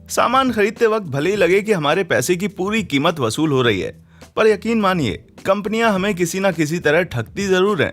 सामान खरीदते वक्त भले ही लगे कि हमारे पैसे की पूरी कीमत वसूल हो रही है, पर यकीन मानिए कंपनियां हमें किसी ना किसी तरह ठगती जरूर हैं।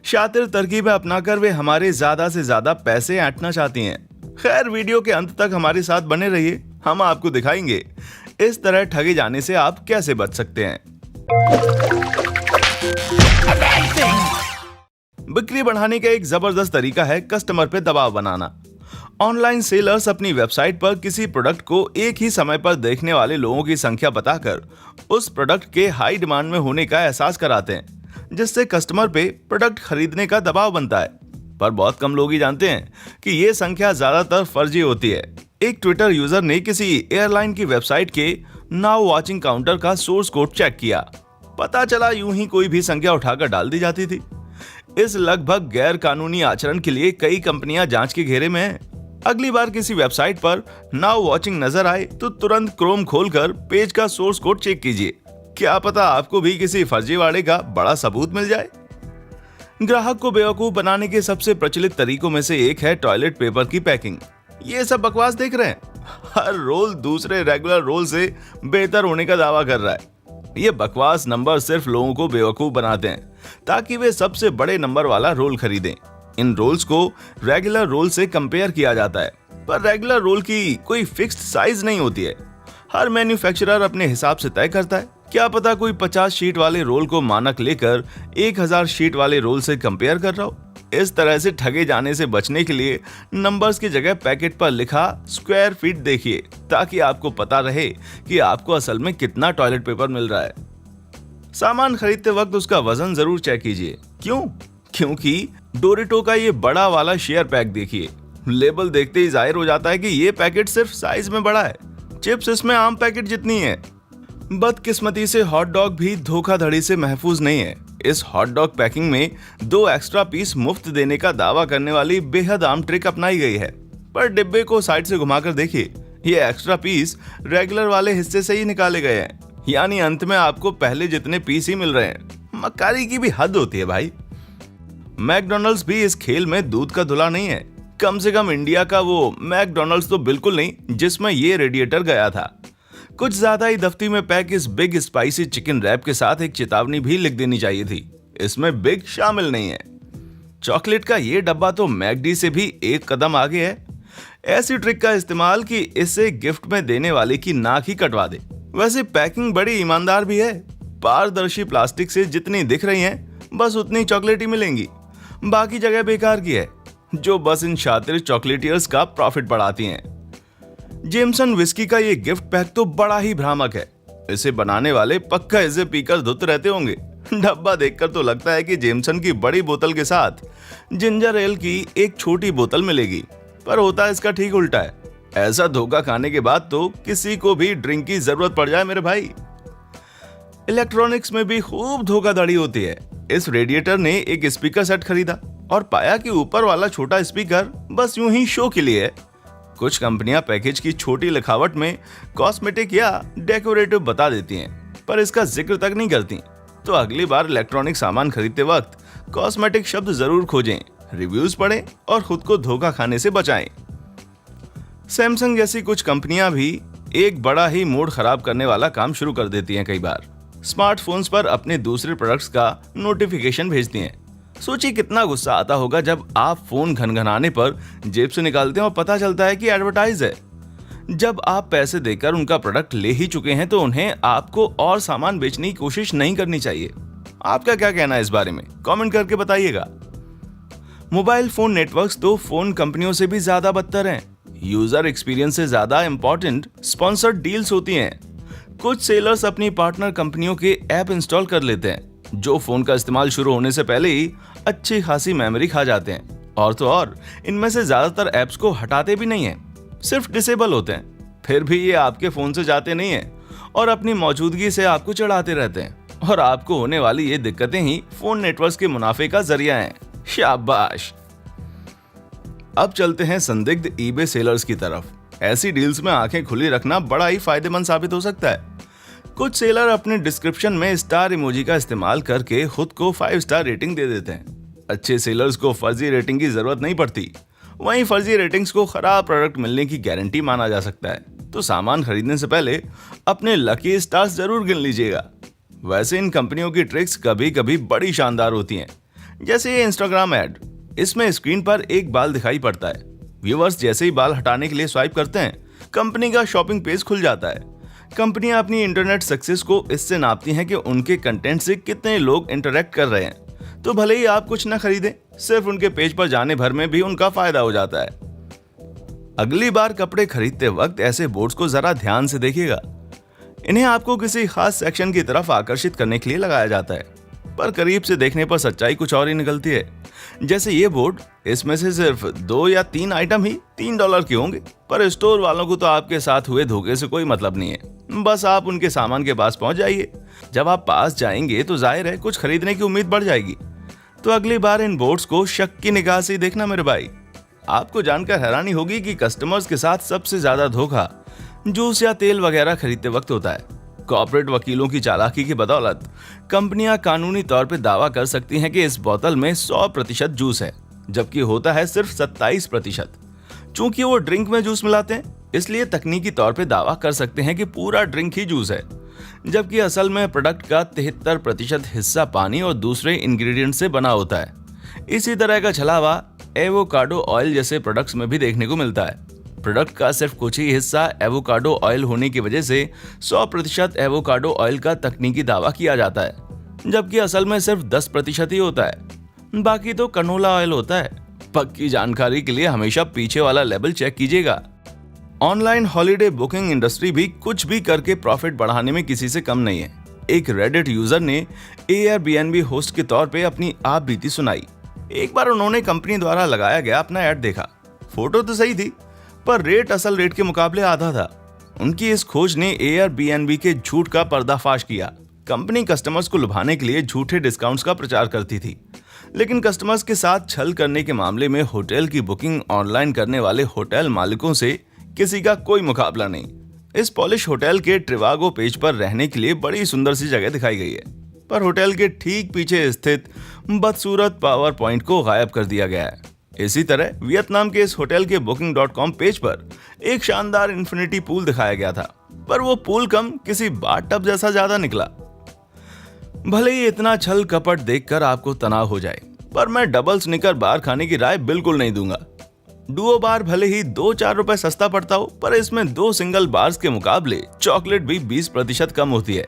शातिर तरकीबें अपनाकर वे हमारे ज्यादा से ज्यादा पैसे ऐंठना चाहती हैं। खैर, वीडियो के अंत तक हमारे साथ बने रहिए, हम आपको दिखाएंगे इस तरह ठगे जाने से आप कैसे बच सकते हैं। बिक्री बढ़ाने का एक जबरदस्त तरीका है कस्टमर पे दबाव बनाना। ऑनलाइन सेलर्स अपनी वेबसाइट पर किसी प्रोडक्ट को एक ही समय पर देखने वाले लोगों की संख्या बताकर उस प्रोडक्ट के हाई डिमांड में होने का एहसास कराते हैं, जिससे कस्टमर पे प्रोडक्ट खरीदने का दबाव बनता है। पर बहुत कम लोग ही जानते हैं कि ये संख्या ज्यादातर फर्जी होती है। एक ट्विटर यूजर ने किसी एयरलाइन की वेबसाइट के नाउ वॉचिंग काउंटर का सोर्स कोड चेक किया। पता चला यूं ही कोई भी संख्या उठाकर डाल दी जाती थी। इस लगभग गैर कानूनी आचरण के लिए कई कंपनियां जांच के घेरे में हैं। अगली बार किसी वेबसाइट पर नाउ वॉचिंग नजर आए तो तुरंत क्रोम खोलकर पेज का सोर्स कोड चेक कीजिए। क्या पता आपको भी किसी फर्जीवाड़े का बड़ा सबूत मिल जाए। ग्राहक को बेवकूफ बनाने के सबसे प्रचलित तरीकों में से एक है टॉयलेट पेपर की पैकिंग। ये सब बकवास देख रहे हैं? हर रोल दूसरे रेगुलर रोल से बेहतर होने का दावा कर रहा है। ये बकवास नंबर सिर्फ लोगों को बेवकूफ बनाते हैं ताकि वे सबसे बड़े नंबर वाला रोल खरीदें। इन रोल्स को रेगुलर रोल से कंपेयर किया जाता है, पर रेगुलर रोल की कोई फिक्स्ड साइज नहीं होती है। हर मैन्युफैक्चरर अपने हिसाब से तय करता है। क्या पता कोई 50 शीट वाले रोल को मानक लेकर 1000 शीट वाले रोल से कंपेयर कर रहा हो। इस तरह से ठगे जाने से बचने के लिए नंबर्स की जगह पैकेट पर लिखा स्क्वायर फीट देखिए, ताकि आपको पता रहे कि आपको असल में कितना टॉयलेट पेपर मिल रहा है। सामान खरीदते वक्त उसका वजन जरूर चेक कीजिए। क्यों? क्योंकि डोरिटो का ये बड़ा वाला शेयर पैक देखिए, लेबल देखते ही जाहिर हो जाता है कि ये पैकेट सिर्फ साइज में बड़ा है। चिप्स इसमें आम पैकेट जितनी है। बदकिस्मती से हॉट डॉग भी धोखाधड़ी से महफूज नहीं है। इस हॉट डॉग पैकिंग में 2 एक्स्ट्रा पीस मुफ्त देने का दावा करने वाली बेहद आम ट्रिक अपनाई गई है। पर डिब्बे को साइड से घुमाकर देखिए, ये एक्स्ट्रा पीस रेगुलर वाले हिस्से से ही निकाले गए हैं, यानी अंत में आपको पहले जितने पीस ही मिल रहे हैं। मक्कारी की भी हद होती है भाई। मैकडॉनल्ड्स भी इस खेल में दूध का धुला नहीं है। कम से कम इंडिया का वो मैकडॉनल्ड्स तो बिल्कुल नहीं जिसमें ये रेडिएटर गया था। कुछ ज्यादा ही दफ्ती में पैक इस बिग स्पाइसी चिकन रैप के साथ एक चेतावनी भी लिख देनी चाहिए थी। इसमें बिग शामिल नहीं है। चॉकलेट का ये डब्बा तो मैकडी से भी एक कदम आगे है। ऐसी ट्रिक का इस्तेमाल कि इसे गिफ्ट में देने वाले की नाक ही कटवा दे। वैसे पैकिंग बड़ी ईमानदार भी है। पारदर्शी प्लास्टिक से जितनी दिख रही हैं, बस उतनी चॉकलेट ही मिलेंगी। बाकी जगह बेकार की है, जो बस इन शातिर चॉकलेटियर्स का प्रॉफिट बढ़ाती हैं। जेमसन विस्की का ये गिफ्ट पैक तो बड़ा ही भ्रामक है। इसे बनाने वाले पक्का इसे पीकर धुत रहते होंगे। डब्बा देखकर तो लगता है कि जेमसन की बड़ी बोतल के साथ जिंजर एल की एक छोटी बोतल मिलेगी, पर होता इसका ठीक उल्टा है। ऐसा धोखा खाने के बाद तो किसी को भी ड्रिंक की जरूरत पड़ जाए मेरे भाई। इलेक्ट्रॉनिक्स में भी खूब धोखाधड़ी होती है। इस रेडिएटर ने एक स्पीकर सेट खरीदा और पाया कि ऊपर वाला छोटा स्पीकर बस यूं ही शो के लिए है। कुछ कंपनियां पैकेज की छोटी लिखावट में कॉस्मेटिक या डेकोरेटिव बता देती हैं, पर इसका जिक्र तक नहीं करती। तो अगली बार इलेक्ट्रॉनिक सामान खरीदते वक्त कॉस्मेटिक शब्द जरूर खोजें, रिव्यूज पढ़ें और खुद को धोखा खाने से बचाएं। सैमसंग जैसी कुछ कंपनियां भी एक बड़ा ही मूड खराब करने वाला काम शुरू कर देती हैं। कई बार स्मार्टफोन्स पर अपने दूसरे प्रोडक्ट्स का नोटिफिकेशन भेजती हैं। सोचिए कितना गुस्सा आता होगा जब आप फोन घनघनाने पर जेब से निकालते हैं और पता चलता है कि एडवर्टाइज है। जब आप पैसे देकर उनका प्रोडक्ट ले ही चुके हैं तो उन्हें आपको और सामान बेचने की कोशिश नहीं करनी चाहिए। आपका क्या कहना है इस बारे में? कमेंट करके बताइएगा। मोबाइल फोन नेटवर्क्स तो फोन कंपनियों से भी ज्यादा बदतर हैं। यूजर एक्सपीरियंस से ज्यादा इंपॉर्टेंट स्पॉन्सर्ड डील्स होती हैं। कुछ सेलर्स अपनी पार्टनर कंपनियों के ऐप इंस्टॉल कर लेते हैं, जो फोन का इस्तेमाल शुरू होने से पहले ही अच्छी खासी मेमोरी खा जाते हैं। और तो और इनमें से ज्यादातर ऐप्स को हटाते भी नहीं हैं, सिर्फ डिसेबल होते हैं। फिर भी ये आपके फोन से जाते नहीं हैं और अपनी मौजूदगी से आपको चढ़ाते रहते हैं। और आपको होने वाली ये दिक्कतें ही फोन नेटवर्क्स के मुनाफे का जरिया हैं। शाबाश। अब चलते हैं संदिग्ध ईबे सेलर्स की तरफ। ऐसी डील्स में आंखें खुली रखना बड़ा ही फायदेमंद साबित हो सकता है। कुछ सेलर अपने डिस्क्रिप्शन में स्टार इमोजी का इस्तेमाल करके खुद को 5 स्टार रेटिंग दे देते हैं। अच्छे सेलर्स को फर्जी रेटिंग की जरूरत नहीं पड़ती। वहीं फर्जी रेटिंग्स को खराब प्रोडक्ट मिलने की गारंटी माना जा सकता है। तो सामान खरीदने से पहले अपने लकी स्टार्स जरूर गिन लीजिएगा। वैसे इन कंपनियों की ट्रिक्स कभी कभी बड़ी शानदार होती हैं। जैसे ये इंस्टाग्राम ऐड, इसमें स्क्रीन पर एक बाल दिखाई पड़ता है। व्यूअर्स जैसे ही बाल हटाने के लिए स्वाइप करते हैं, कंपनी का शॉपिंग पेज खुल जाता है। कंपनियां अपनी इंटरनेट सक्सेस को इससे नापती हैं कि उनके कंटेंट से कितने लोग इंटरेक्ट कर रहे हैं। तो भले ही आप कुछ ना खरीदें, सिर्फ उनके पेज पर जाने भर में भी उनका फायदा हो जाता है। अगली बार कपड़े खरीदते वक्त ऐसे बोर्ड्स को जरा ध्यान से देखिएगा। इन्हें आपको किसी खास सेक्शन की तरफ आकर्षित करने के लिए लगाया जाता है, पर करीब से देखने पर सच्चाई कुछ और ही निकलती है। जैसे ये बोर्ड, इसमें से सिर्फ 2 या 3 आइटम ही $3 के होंगे, पर स्टोर वालों को तो आपके साथ हुए धोखे से कोई मतलब नहीं है। बस आप उनके सामान के पास पहुंच जाइए। जब आप पास जाएंगे तो जाहिर है कुछ खरीदने की उम्मीद बढ़ जाएगी। तो अगली बार इन बोर्ड्स को शक की निगाह से देखना मेरे भाई। आपको जानकर हैरानी होगी कि कस्टमर्स के साथ सबसे ज्यादा धोखा जूस या तेल वगैरह खरीदते वक्त होता है। कॉर्पोरेट वकीलों की चालाकी की बदौलत कंपनियां कानूनी तौर पर दावा कर सकती हैं कि इस बोतल में 100% जूस है, जबकि होता है सिर्फ 27%। चूंकि वो ड्रिंक में जूस मिलाते हैं, इसलिए तकनीकी तौर पे दावा कर सकते हैं कि पूरा ड्रिंक ही जूस है, जबकि असल में प्रोडक्ट का 73% हिस्सा पानी और दूसरे इंग्रेडिएंट से बना होता है। इसी तरह का छलावा एवोकाडो ऑयल जैसे प्रोडक्ट्स में भी देखने को मिलता है। प्रोडक्ट का सिर्फ कुछ ही हिस्सा एवोकाडो ऑयल होने की वजह से 100% एवोकाडो ऑयल का तकनीकी दावा किया जाता है, जबकि असल में सिर्फ 10% ही होता है। बाकी तो कनोला ऑयल होता है। पक्की जानकारी के लिए हमेशा पीछे वाला लेबल चेक कीजिएगा। ऑनलाइन हॉलिडे बुकिंग इंडस्ट्री भी कुछ भी करके प्रॉफिट बढ़ाने में किसी से कम नहीं है। एक रेडिट यूजर ने Airbnb होस्ट के तौर पे अपनी आप बीती सुनाई। एक बार उन्होंने कंपनी द्वारा लगाया गया अपना ऐड देखा। फोटो तो सही थी, पर रेट असल रेट के मुकाबले आधा था। उनकी इस खोज ने Airbnb के झूठ का पर्दाफाश किया। कंपनी कस्टमर्स को लुभाने के लिए झूठे डिस्काउंट्स का प्रचार करती थी, लेकिन कस्टमर्स के साथ छल करने के मामले में होटल की बुकिंग ऑनलाइन करने वाले होटल मालिकों से किसी का कोई मुकाबला नहीं। इस पॉलिश होटल के ट्रिवागो पेज पर रहने के लिए बड़ी सुंदर सी जगह दिखाई गई है, पर होटल के ठीक पीछे स्थित बदसूरत पावर पॉइंट को गायब कर दिया गया है। इसी तरह वियतनाम के इस होटल के booking.com पेज पर एक शानदार इन्फिनिटी पूल दिखाया गया था, पर वो पूल कम किसी बाथटब जैसा ज्यादा निकला। भले ही इतना छल कपट देखकर आपको तनाव हो जाए, पर मैं डबल स्निकर बार खाने की राय बिल्कुल नहीं दूंगा। डुओ बार भले ही 2-4 रुपए सस्ता पड़ता हो, पर इसमें 2 सिंगल बार्स के मुकाबले चॉकलेट भी 20% कम होती है।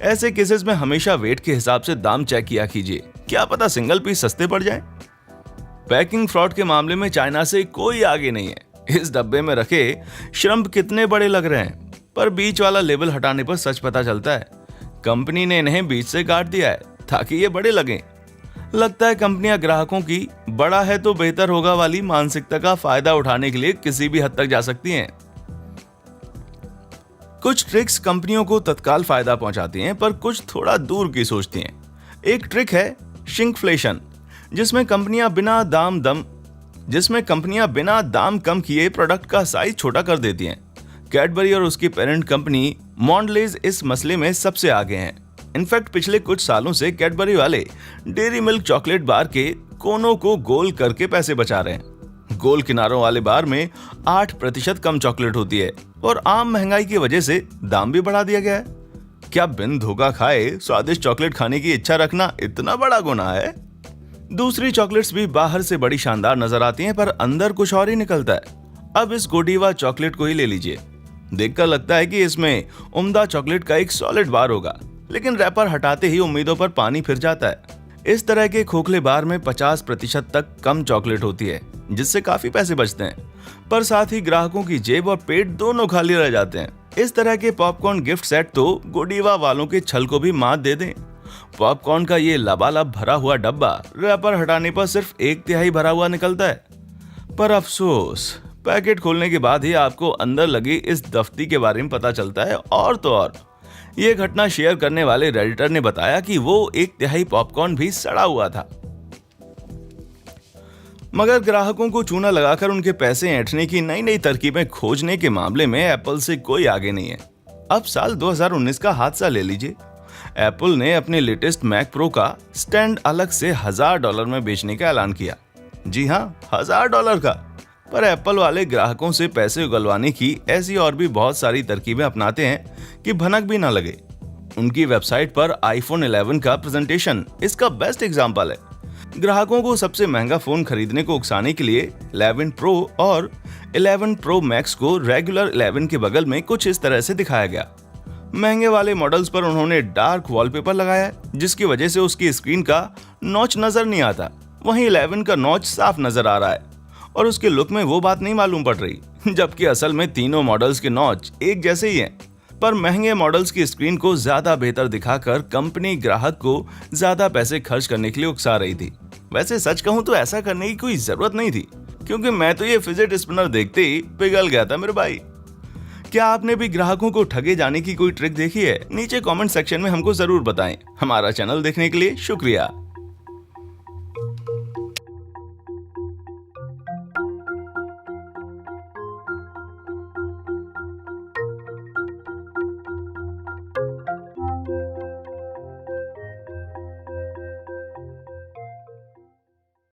ऐसे केसेस में हमेशा वेट के हिसाब से दाम चेक किया कीजिए, क्या पता सिंगल पीस सस्ते पड़ जाए। पैकिंग फ्रॉड के मामले में चाइना से कोई आगे नहीं है। इस डब्बे में रखे श्रम्प कितने बड़े लग रहे हैं, पर बीच वाला लेबल हटाने पर सच पता चलता है कंपनी ने इन्हें बीच से काट दिया है ताकि ये बड़े लगें। लगता है कंपनियां ग्राहकों की बड़ा है तो बेहतर होगा वाली मानसिकता का फायदा उठाने के लिए किसी भी हद तक जा सकती हैं। कुछ ट्रिक्स कंपनियों को तत्काल फायदा पहुंचाती हैं, पर कुछ थोड़ा दूर की सोचती हैं। एक ट्रिक है शिंकफ्लेशन, जिसमें कंपनियां बिना दाम कम किए प्रोडक्ट का साइज छोटा कर देती हैं। कैडबरी और उसकी पेरेंट कंपनी मॉन्डलेज इस मसले में सबसे आगे हैं। इनफैक्ट पिछले कुछ सालों से कैडबरी वाले डेयरी मिल्क चॉकलेट बार के कोनों को गोल करके पैसे बचा रहे हैं। गोल किनारों वाले बार में 8% कम चॉकलेट होती है, और आम महंगाई की वजह से दाम भी बढ़ा दिया गया है। क्या बिन धोखा खाए स्वादिष्ट चॉकलेट खाने की इच्छा रखना इतना बड़ा गुनाह है? दूसरी चॉकलेट्स भी बाहर से बड़ी शानदार नजर आती हैं, पर अंदर कुछ और ही निकलता है। अब इस गोडीवा चॉकलेट को ही ले लीजिए। देखकर लगता है कि इसमें उम्दा चॉकलेट का एक सॉलिड बार होगा, लेकिन रैपर हटाते ही उम्मीदों पर पानी फिर जाता है। इस तरह के खोखले बार में 50% तक कम चॉकलेट होती है, जिससे काफी पैसे बचते हैं, पर साथ ही ग्राहकों की जेब और पेट दोनों खाली रह जाते हैं। इस तरह के पॉपकॉर्न गिफ्ट सेट तो गोडीवा वालों के छल को भी मात दे दें। पॉपकॉर्न का ये लबालब भरा हुआ डब्बा रैपर हटाने पर सिर्फ 1/3 भरा हुआ निकलता है, पर अफसोस पैकेट खोलने के बाद ही आपको अंदर लगी इस दफ्ती के बारे में पता चलता है। और तो और ये घटना शेयर करने वाले रेडिटर ने बताया कि वो 1/3 पॉपकॉर्न भी सड़ा हुआ था। मगर ग्राहकों को चूना लगाकर उनके पैसे ऐंठने की नई नई तरकीबें खोजने के मामले में एप्पल से कोई आगे नहीं है। अब साल 2019 का हादसा ले लीजिए। एप्पल ने अपने लेटेस्ट मैक प्रो का स्टैंड अलग से $1000 में बेचने का ऐलान किया। जी हाँ, $1000 का। पर एप्पल वाले ग्राहकों से पैसे उगलवाने की ऐसी और भी बहुत सारी तरकीबें अपनाते हैं कि भनक भी ना लगे। उनकी वेबसाइट पर आईफोन 11 का प्रेजेंटेशन इसका बेस्ट एग्जाम्पल है। ग्राहकों को सबसे महंगा फोन खरीदने को उकसाने के लिए 11 प्रो और 11 प्रो मैक्स को रेगुलर 11 के बगल में कुछ इस तरह से दिखाया गया। महंगे वाले मॉडल्स पर उन्होंने डार्क वॉलपेपर लगाया है, जिसकी वजह से उसकी स्क्रीन का नॉच नजर नहीं आता। वहीं 11 का नॉच साफ नजर आ रहा है और उसके लुक में वो बात नहीं मालूम पड़ रही, जबकि असल में तीनों मॉडल्स के नॉच एक जैसे ही हैं। पर महंगे मॉडल्स की स्क्रीन को ज्यादा बेहतर दिखाकर कंपनी ग्राहक को ज्यादा पैसे खर्च करने के लिए उकसा रही थी। वैसे सच कहूं तो ऐसा करने की कोई जरूरत नहीं थी, क्योंकि मैं तो ये फिजेट स्पिनर देखते ही पिघल गया था मेरे भाई। क्या आपने भी ग्राहकों को ठगे जाने की कोई ट्रिक देखी है? नीचे कमेंट सेक्शन में हमको जरूर बताएं। हमारा चैनल देखने के लिए शुक्रिया।